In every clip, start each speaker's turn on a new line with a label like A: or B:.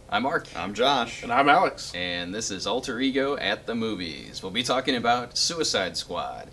A: I'm Mark.
B: I'm Josh.
C: And I'm Alex.
A: And this is Alter Ego at the Movies. We'll be talking about Suicide Squad.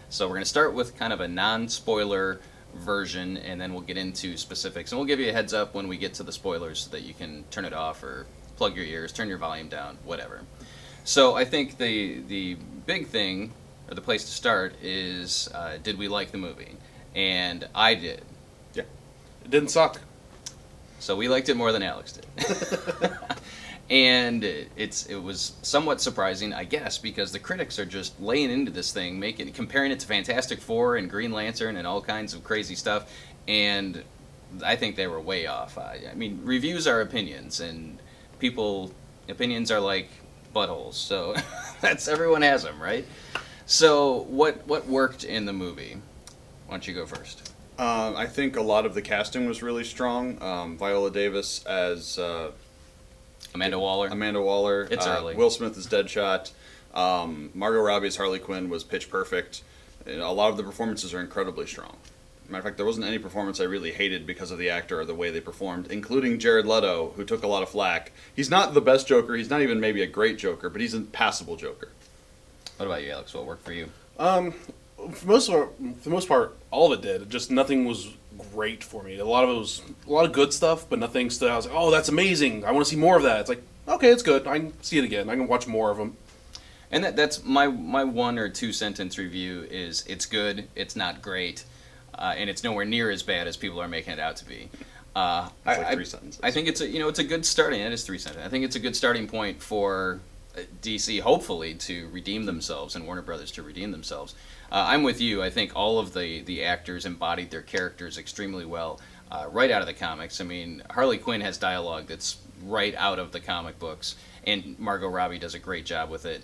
A: So we're going to start with kind of a non-spoiler version, and then we'll get into specifics. And we'll give you a heads up when we get to the spoilers so that you can turn it off or plug your ears, turn your volume down, whatever. So I think the big thing, or the place to start, is did we like the movie? And I did.
C: Yeah. It didn't suck.
A: So we liked it more than Alex did. And it was somewhat surprising, I guess, because the critics are just laying into this thing, comparing it to Fantastic Four and Green Lantern and all kinds of crazy stuff, and I think they were way off. I mean, reviews are opinions, and opinions are like buttholes, so everyone has them, right? So what worked in the movie? Why don't you go first?
B: I think a lot of the casting was really strong. Viola Davis as
A: Amanda Waller. It's early.
B: Will Smith as Deadshot. Margot Robbie as Harley Quinn was pitch perfect. And a lot of the performances are incredibly strong. Matter of fact, there wasn't any performance I really hated because of the actor or the way they performed, including Jared Leto, who took a lot of flack. He's not the best Joker. He's not even maybe a great Joker, but he's a passable Joker.
A: What about you, Alex? What worked for you?
C: For the most part, all of it did. Just nothing was great for me. A lot of it was a lot of good stuff, but nothing stood out. I was like, oh, that's amazing. I want to see more of that. It's like, okay, it's good. I can see it again. I can watch more of them.
A: And that's my 1 or 2 sentence review is it's good, it's not great, and it's nowhere near as bad as people are making it out to be.
B: It's like 3 sentences.
A: I think it's a good starting. It is 3 sentences. I think it's a good starting point for DC, hopefully, to redeem themselves and Warner Brothers to redeem themselves. I'm with you. I think all of the actors embodied their characters extremely well right out of the comics. I mean, Harley Quinn has dialogue that's right out of the comic books, and Margot Robbie does a great job with it.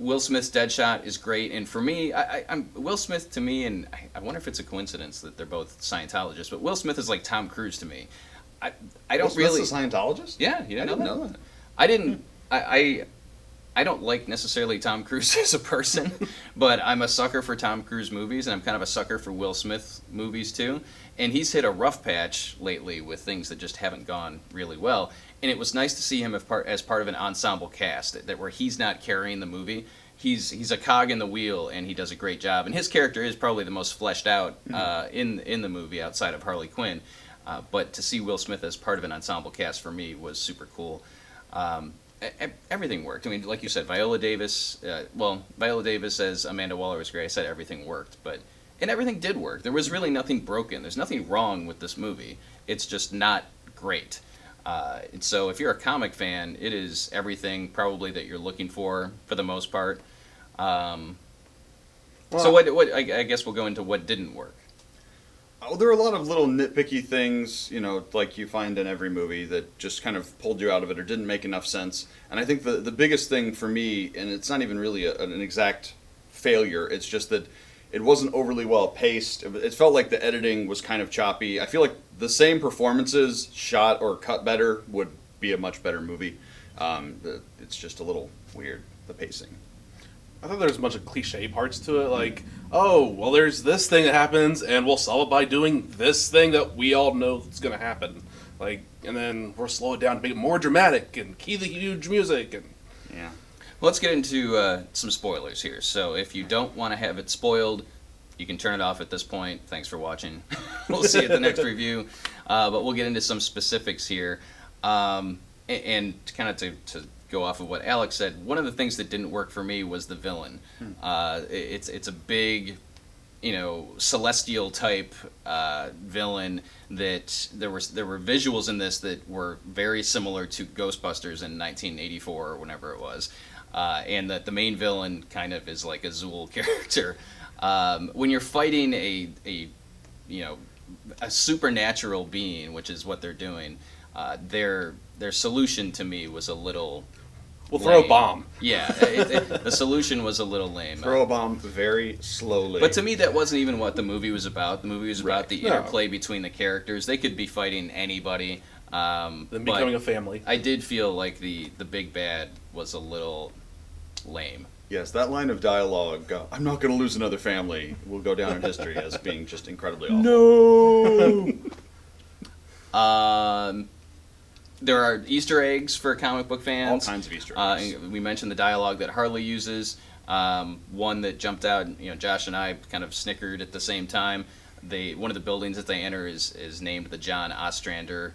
A: Will Smith's Deadshot is great, and for me, I'm Will Smith to me, and I wonder if it's a coincidence that they're both Scientologists, but Will Smith is like Tom Cruise to me. I don't
B: Will
A: really.
B: Smith's a Scientologist?
A: Yeah, you didn't
B: know that.
A: I didn't. I don't like necessarily Tom Cruise as a person, but I'm a sucker for Tom Cruise movies, and I'm kind of a sucker for Will Smith movies too. And he's hit a rough patch lately with things that just haven't gone really well. And it was nice to see him as part of an ensemble cast, that where he's not carrying the movie. He's a cog in the wheel, and he does a great job. And his character is probably the most fleshed out in the movie outside of Harley Quinn. But to see Will Smith as part of an ensemble cast for me was super cool. Everything worked. I mean, like you said, Viola Davis as Amanda Waller was great. I said everything worked, and everything did work. There was really nothing broken. There's nothing wrong with this movie. It's just not great. And so if you're a comic fan, it is everything probably that you're looking for the most part. So what I guess we'll go into what didn't work.
B: Oh, there are a lot of little nitpicky things, like you find in every movie that just kind of pulled you out of it or didn't make enough sense. And I think the biggest thing for me, and it's not even really an exact failure, it's just that it wasn't overly well paced. It felt like the editing was kind of choppy. I feel like the same performances shot or cut better would be a much better movie. It's just a little weird, the pacing.
C: I thought there was a bunch of cliche parts to it, like, oh, well, there's this thing that happens, and we'll solve it by doing this thing that we all know is going to happen. Like, and then we'll slow it down to make it more dramatic and key the huge music. And
A: yeah. Well, let's get into some spoilers here. So if you don't want to have it spoiled, you can turn it off at this point. Thanks for watching. We'll see you at the next review. But we'll get into some specifics here. And kind of to go off of what Alex said, one of the things that didn't work for me was the villain. It's a big, celestial type villain that there were visuals in this that were very similar to Ghostbusters in 1984 or whenever it was, and that the main villain kind of is like a Zool character. When you're fighting a supernatural being, which is what they're doing, their solution to me was a little
C: We'll throw a bomb.
A: Yeah, the solution was a little lame.
B: Throw a bomb very slowly.
A: But to me, that wasn't even what the movie was about. The movie was about the interplay between the characters. They could be fighting anybody.
C: Then
A: but
C: becoming a family.
A: I did feel like the big bad was a little lame.
B: Yes, that line of dialogue, I'm not going to lose another family, will go down in history as being just incredibly awful.
A: No. There are Easter eggs for comic book fans.
B: All kinds of Easter eggs.
A: We mentioned the dialogue that Harley uses. One that jumped out, Josh and I kind of snickered at the same time. One of the buildings that they enter is named the John Ostrander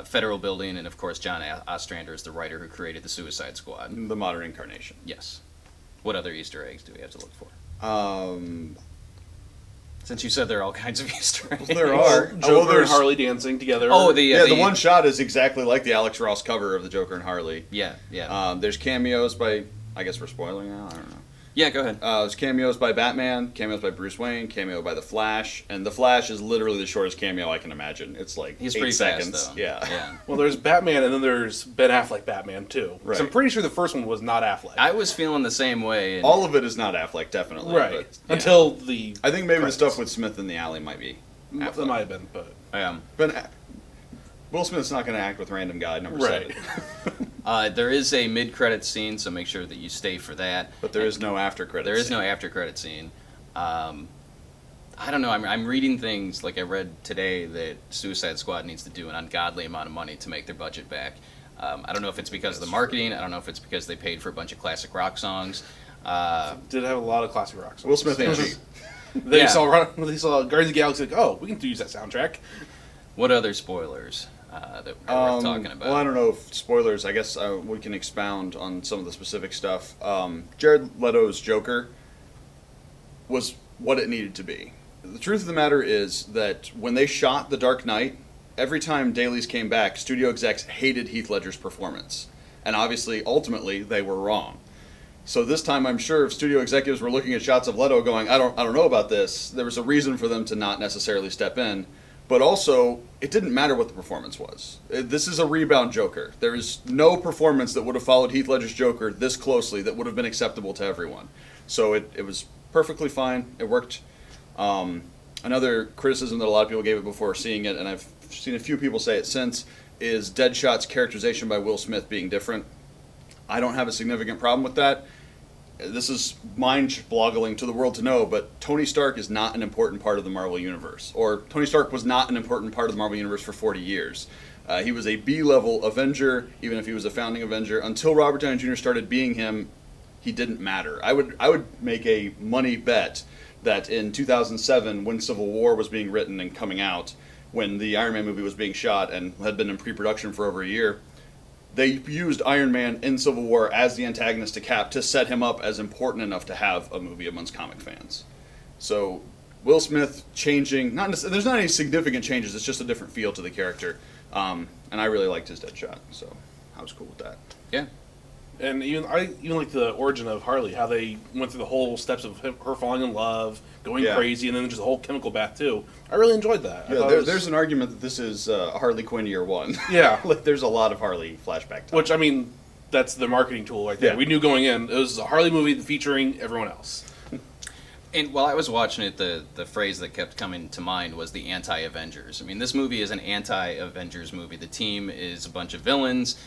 A: Federal Building, and of course John Ostrander is the writer who created the Suicide Squad.
B: The modern incarnation.
A: Yes. What other Easter eggs do we have to look for?
B: Um,
A: Since you said there are all kinds of Easter eggs.
B: there are.
C: Joker and Harley dancing together.
A: Oh,
B: the one shot is exactly like the Alex Ross cover of the Joker and Harley.
A: Yeah, yeah.
B: There's cameos by, I guess we're spoiling now, I don't know.
A: Yeah, go ahead.
B: There's cameos by Batman, cameos by Bruce Wayne, cameo by The Flash, and The Flash is literally the shortest cameo I can imagine. It's like
A: He's
B: 8
A: pretty
B: seconds.
A: fast, though.
B: Yeah.
C: Well, there's Batman, and then there's Ben Affleck Batman, too.
B: Right.
C: So I'm pretty sure the first one was not Affleck.
A: I was feeling the same way. And
B: All of it is not Affleck, definitely.
C: right.
B: But,
C: Until the...
B: I think maybe
C: credits.
B: the stuff with Smith in the alley might be
C: That
B: Affleck.
C: might have been, but...
B: But Will Smith's not going to act with random guy number
C: Right.
B: 7.
A: There is a mid-credit scene, so make sure that you stay for that.
B: But there is no after credits.
A: There is no after-credit scene. I don't know. I'm reading things like I read today that Suicide Squad needs to do an ungodly amount of money to make their budget back. I don't know if it's because of the marketing. I don't know if it's because they paid for a bunch of classic rock songs.
C: Did have a lot of classic rock songs.
B: Will Smith ain't cheap.
C: They
A: Yeah.
C: saw Guardians of the Galaxy, like, oh, we can use that soundtrack.
A: What other spoilers that are worth talking about?
B: Well, I don't know if spoilers. I guess we can expound on some of the specific stuff. Jared Leto's Joker was what it needed to be. The truth of the matter is that when they shot The Dark Knight, every time dailies came back, studio execs hated Heath Ledger's performance. And obviously, ultimately, they were wrong. So this time, I'm sure if studio executives were looking at shots of Leto going, I don't know about this, there was a reason for them to not necessarily step in. But also, it didn't matter what the performance was. This is a rebound Joker. There is no performance that would have followed Heath Ledger's Joker this closely that would have been acceptable to everyone. So it was perfectly fine. It worked. Another criticism that a lot of people gave it before seeing it, and I've seen a few people say it since, is Deadshot's characterization by Will Smith being different. I don't have a significant problem with that. This is mind-boggling to the world to know, but Tony Stark is not an important part of the Marvel Universe. Or Tony Stark was not an important part of the Marvel Universe for 40 years. He was a B-level Avenger, even if he was a founding Avenger. Until Robert Downey Jr. started being him, he didn't matter. I would make a money bet that in 2007, when Civil War was being written and coming out, when the Iron Man movie was being shot and had been in pre-production for over a year, they used Iron Man in Civil War as the antagonist to Cap to set him up as important enough to have a movie amongst comic fans. So Will Smith changing, there's not any significant changes, it's just a different feel to the character. And I really liked his Deadshot, so I was cool with that.
A: Yeah.
C: And even like the origin of Harley, how they went through the whole steps of her falling in love, going crazy, and then just a whole chemical bath too. I really enjoyed that.
B: Yeah, there's an argument that this is Harley Quinn year one.
C: Yeah.
B: Like there's a lot of Harley flashback time.
C: Which, I mean, that's the marketing tool right there.
B: Yeah.
C: We knew going in, it was a Harley movie featuring everyone else.
A: And while I was watching it, the phrase that kept coming to mind was the anti-Avengers. I mean, this movie is an anti-Avengers movie. The team is a bunch of villains.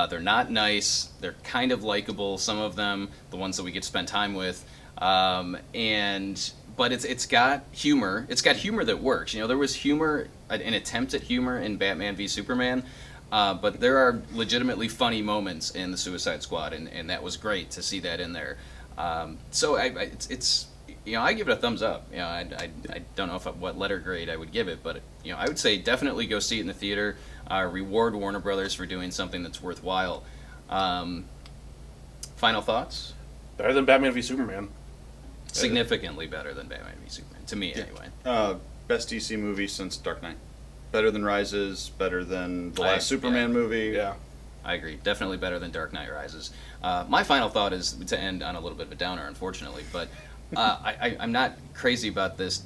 A: They're not nice. They're kind of likable, some of them, the ones that we get to spend time with. But it's got humor. It's got humor that works. There was humor, an attempt at humor in Batman v Superman. But there are legitimately funny moments in the Suicide Squad, and that was great to see that in there. So it's I give it a thumbs up. I don't know what letter grade I would give it, but I would say definitely go see it in the theater. Reward Warner Brothers for doing something that's worthwhile. Final thoughts?
C: Better than Batman v Superman.
A: Significantly better than Batman v Superman, to me anyway.
B: Best DC movie since Dark Knight. Better than Rises, better than the last Superman movie.
C: Yeah.
A: I agree. Definitely better than Dark Knight Rises. My final thought is to end on a little bit of a downer, unfortunately, but I'm not crazy about this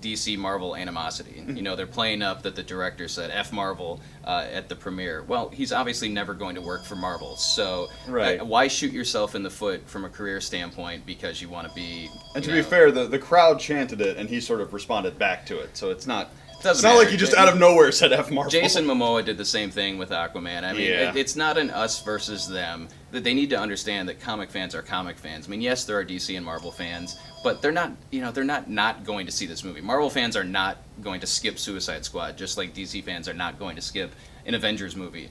A: DC Marvel animosity. They're playing up that the director said F Marvel at the premiere. Well, he's obviously never going to work for Marvel, so
B: Right.
A: why shoot yourself in the foot from a career standpoint because you want to be...
B: And to be fair, the crowd chanted it, and he sort of responded back to it. So it's not It's not like you just out of nowhere said F Marvel.
A: Jason Momoa did the same thing with Aquaman. I mean,
B: Yeah.
A: it's not an us versus them. That they need to understand that comic fans are comic fans. I mean, yes, there are DC and Marvel fans, but they're not, they're not going to see this movie. Marvel fans are not going to skip Suicide Squad, just like DC fans are not going to skip an Avengers movie.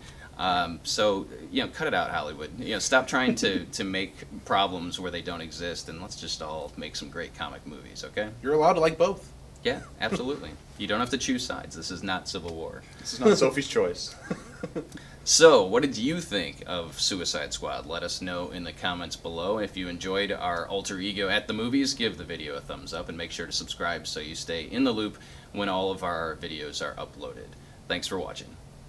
A: So, cut it out, Hollywood. Stop trying to make problems where they don't exist, and let's just all make some great comic movies, okay?
C: You're allowed to like both.
A: Yeah, absolutely. You don't have to choose sides. This is not Civil War.
B: This is not Sophie's Choice.
A: So, what did you think of Suicide Squad? Let us know in the comments below. If you enjoyed our alter ego at the movies, give the video a thumbs up and make sure to subscribe so you stay in the loop when all of our videos are uploaded. Thanks for watching.